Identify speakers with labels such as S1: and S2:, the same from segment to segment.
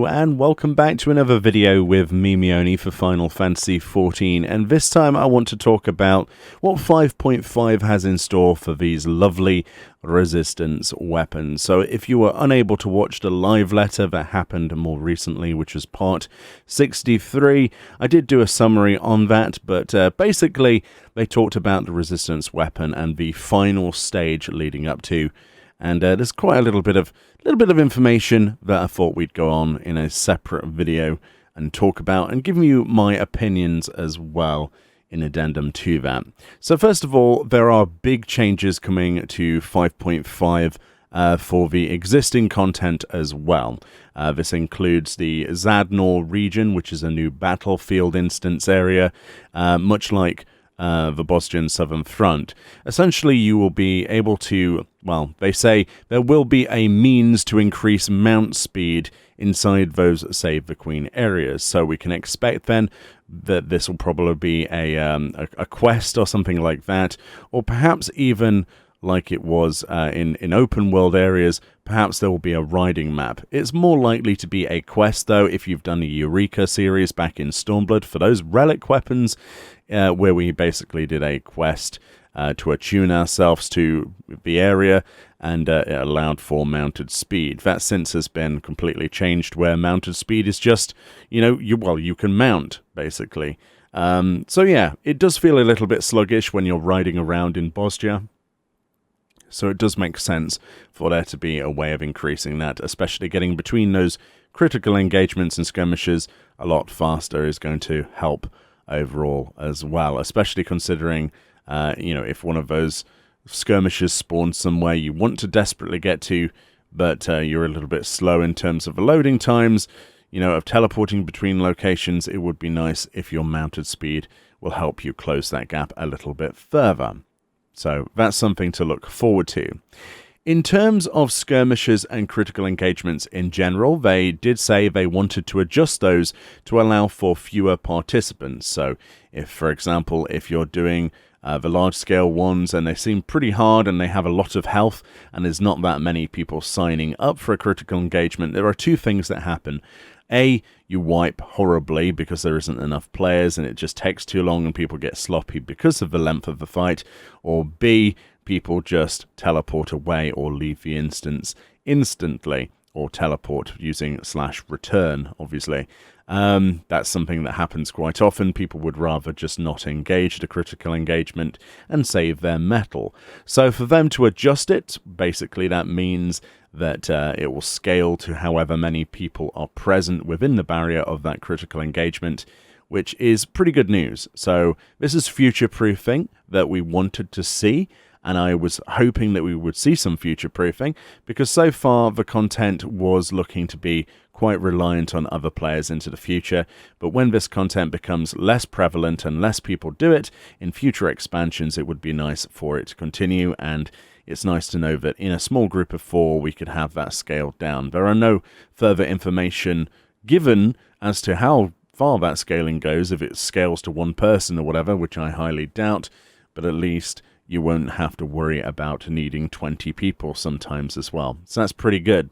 S1: and welcome back to another video with me, Meoni, for Final Fantasy XIV, and this time I want to talk about what 5.5 has in store for these lovely resistance weapons. So if you were unable to watch the live letter that happened more recently, which was part 63, I did do a summary on that, but basically they talked about the resistance weapon and the final stage leading up to. And there's quite a little bit of information that I thought we'd go on in a separate video and talk about and give you my opinions as well in addendum to that. So first of all, there are big changes coming to 5.5 for the existing content as well. This includes the Zadnor region, which is a new battlefield instance area, much like the Bosnian Southern Front. Essentially, you will be able to, well, they say there will be a means to increase mount speed inside those Save the Queen areas. So we can expect then that this will probably be a quest or something like that, or perhaps even like it was in open world areas, perhaps there will be a riding map. It's more likely to be a quest, though, if you've done the Eureka series back in Stormblood for those relic weapons, where we basically did a quest to attune ourselves to the area, and it allowed for mounted speed. That since has been completely changed, where mounted speed is just, you can mount, basically. So yeah, it does feel a little bit sluggish when you're riding around in Bosnia. So it does make sense for there to be a way of increasing that, especially getting between those critical engagements and skirmishes a lot faster is going to help overall as well, especially considering, if one of those skirmishes spawns somewhere you want to desperately get to, but you're a little bit slow in terms of the loading times, of teleporting between locations, it would be nice if your mounted speed will help you close that gap a little bit further. So that's something to look forward to. In terms of skirmishes and critical engagements in general, they did say they wanted to adjust those to allow for fewer participants. So if, for example, if you're doing the large-scale ones and they seem pretty hard and they have a lot of health and there's not that many people signing up for a critical engagement, there are two things that happen. A, you wipe horribly because there isn't enough players and it just takes too long and people get sloppy because of the length of the fight. Or B, people just teleport away or leave the instance instantly, or teleport using /return, obviously. That's something that happens quite often. People would rather just not engage the critical engagement and save their metal. So for them to adjust it, basically that means that it will scale to however many people are present within the barrier of that critical engagement, which is pretty good news. So this is future-proofing that we wanted to see, and I was hoping that we would see some future-proofing, because so far the content was looking to be quite reliant on other players into the future. But when this content becomes less prevalent and less people do it, in future expansions it would be nice for it to continue, and it's nice to know that in a small group of 4 we could have that scaled down. There are no further information given as to how far that scaling goes, if it scales to 1 person or whatever, which I highly doubt, but at least you won't have to worry about needing 20 people sometimes as well. So that's pretty good.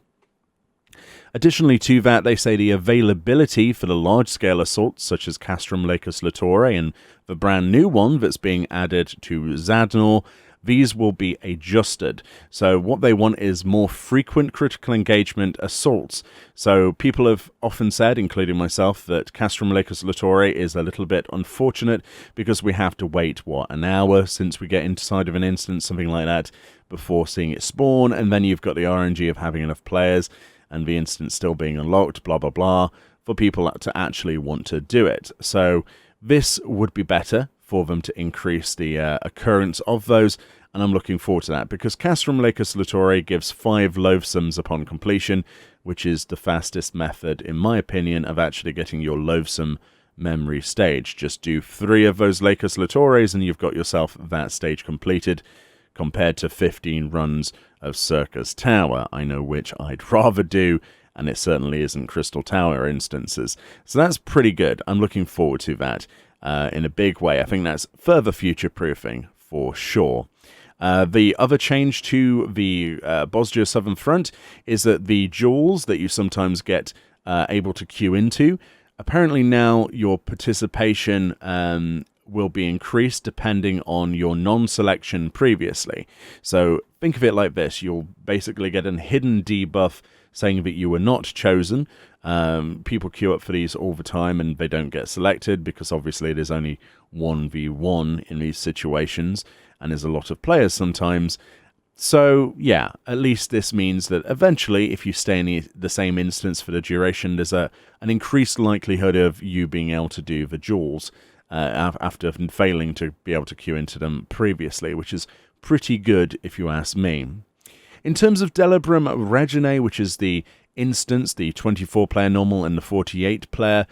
S1: Additionally to that, they say the availability for the large-scale assaults, such as Castrum Lacus Litore and the brand new one that's being added to Zadnor, these will be adjusted. So what they want is more frequent critical engagement assaults. So people have often said, including myself, that Castrum Lacus Litore is a little bit unfortunate because we have to wait, an hour since we get inside of an instance, something like that, before seeing it spawn, and then you've got the RNG of having enough players and the instance still being unlocked, blah, blah, blah, for people to actually want to do it. So this would be better for them to increase the occurrence of those, and I'm looking forward to that, because Castrum Lacus Litore gives 5 loathsomes upon completion, which is the fastest method, in my opinion, of actually getting your loathsome memory stage. Just do 3 of those Lacus Litores and you've got yourself that stage completed, compared to 15 runs of Circus Tower. I know which I'd rather do, and it certainly isn't Crystal Tower instances. So that's pretty good. I'm looking forward to that in a big way. I think that's further future-proofing for sure. The other change to the Bosnia Southern Front is that the jewels that you sometimes get able to queue into. Apparently now your participation will be increased depending on your non-selection previously. So think of it like this. You'll basically get a hidden debuff saying that you were not chosen. People queue up for these all the time and they don't get selected because obviously it is only 1v1 in these situations and there's a lot of players sometimes. So yeah, at least this means that eventually if you stay in the same instance for the duration, there's an increased likelihood of you being able to do the duels after failing to be able to queue into them previously, which is pretty good if you ask me. In terms of Delibram Regine, which is the instance, the 24-player normal and the 48-player,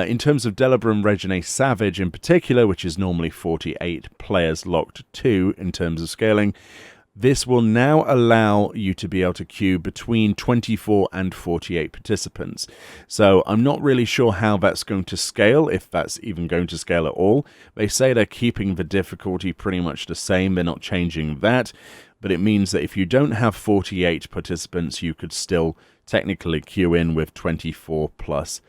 S1: in terms of Delibram Regine Savage in particular, which is normally 48 players locked to in terms of scaling, this will now allow you to be able to queue between 24 and 48 participants. So I'm not really sure how that's going to scale, if that's even going to scale at all. They say they're keeping the difficulty pretty much the same. They're not changing that. But it means that if you don't have 48 participants, you could still technically queue in with 24 plus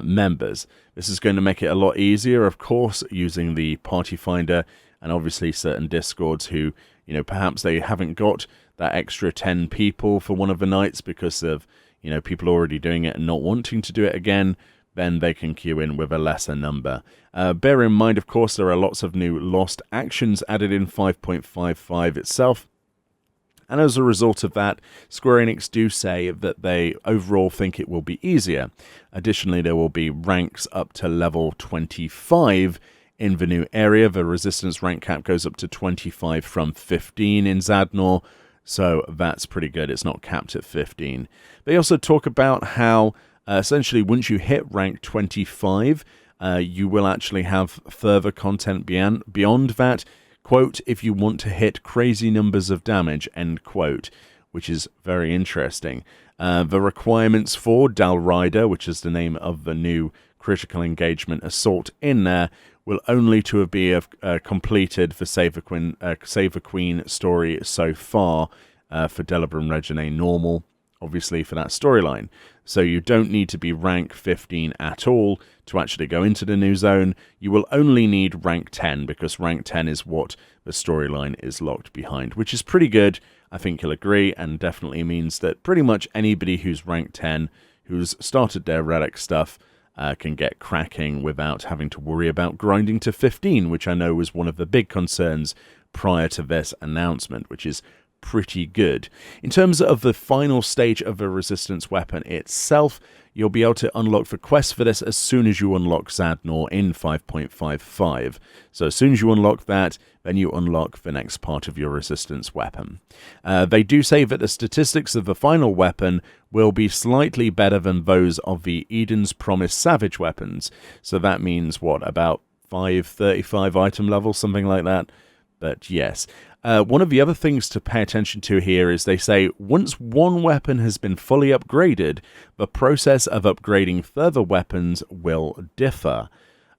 S1: members. This is going to make it a lot easier, of course, using the Party Finder and obviously certain Discords who, you know, perhaps they haven't got that extra 10 people for one of the nights because of, you know, people already doing it and not wanting to do it again, then they can queue in with a lesser number. Bear in mind, of course, there are lots of new lost actions added in 5.55 itself. And as a result of that, Square Enix do say that they overall think it will be easier. Additionally, there will be ranks up to level 25 in the new area. The resistance rank cap goes up to 25 from 15 in Zadnor, so that's pretty good. It's not capped at 15. They also talk about how essentially once you hit rank 25, you will actually have further content beyond that. Quote, if you want to hit crazy numbers of damage, end quote, which is very interesting. The requirements for Dalrider, which is the name of the new critical engagement assault in there, will only to be completed for Save the Queen story so far for Delibram Regine normal, obviously for that storyline. So you don't need to be rank 15 at all to actually go into the new zone. You will only need rank 10 because rank 10 is what the storyline is locked behind, which is pretty good. I think you'll agree, and definitely means that pretty much anybody who's rank 10, who's started their relic stuff, can get cracking without having to worry about grinding to 15, which I know was one of the big concerns prior to this announcement, which is pretty good. In terms of the final stage of the resistance weapon itself, you'll be able to unlock the quest for this as soon as you unlock Zadnor in 5.55. So as soon as you unlock that, then you unlock the next part of your resistance weapon. They do say that the statistics of the final weapon will be slightly better than those of the Eden's Promise Savage weapons. So that means, what, about 535 item level, something like that? But yes. One of the other things to pay attention to here is they say once one weapon has been fully upgraded, the process of upgrading further weapons will differ.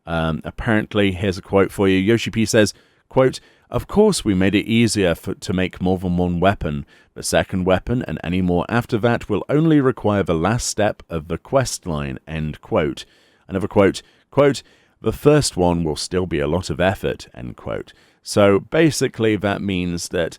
S1: Apparently, here's a quote for you. Yoshi P says, quote, of course we made it easier to make more than one weapon. The second weapon and any more after that will only require the last step of the quest line, end quote. Another quote, quote, the first one will still be a lot of effort, end quote. So basically that means that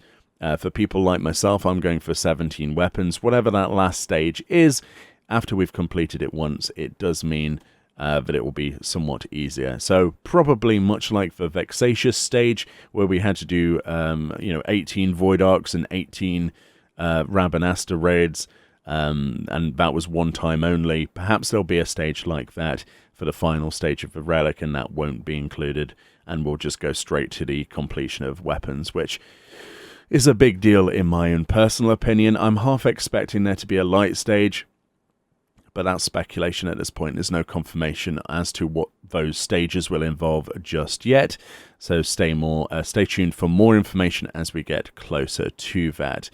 S1: for people like myself, I'm going for 17 weapons. Whatever that last stage is, after we've completed it once, it does mean that it will be somewhat easier. So probably much like the Vexatious stage, where we had to do 18 Void Arcs and 18 Rabanasta raids, and that was one time only. Perhaps there'll be a stage like that for the final stage of the relic, and that won't be included, and we'll just go straight to the completion of weapons, which is a big deal in my own personal opinion. I'm half expecting there to be a light stage, but that's speculation at this point. There's no confirmation as to what those stages will involve just yet, so stay tuned for more information as we get closer to that.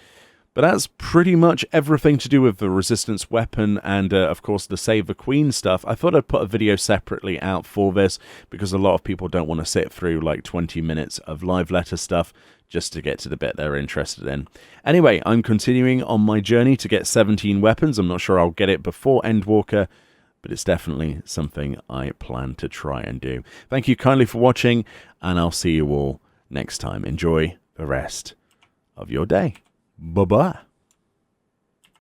S1: But that's pretty much everything to do with the Resistance weapon and, of course, the Save the Queen stuff. I thought I'd put a video separately out for this because a lot of people don't want to sit through like 20 minutes of live letter stuff just to get to the bit they're interested in. Anyway, I'm continuing on my journey to get 17 weapons. I'm not sure I'll get it before Endwalker, but it's definitely something I plan to try and do. Thank you kindly for watching, and I'll see you all next time. Enjoy the rest of your day. Bye-bye.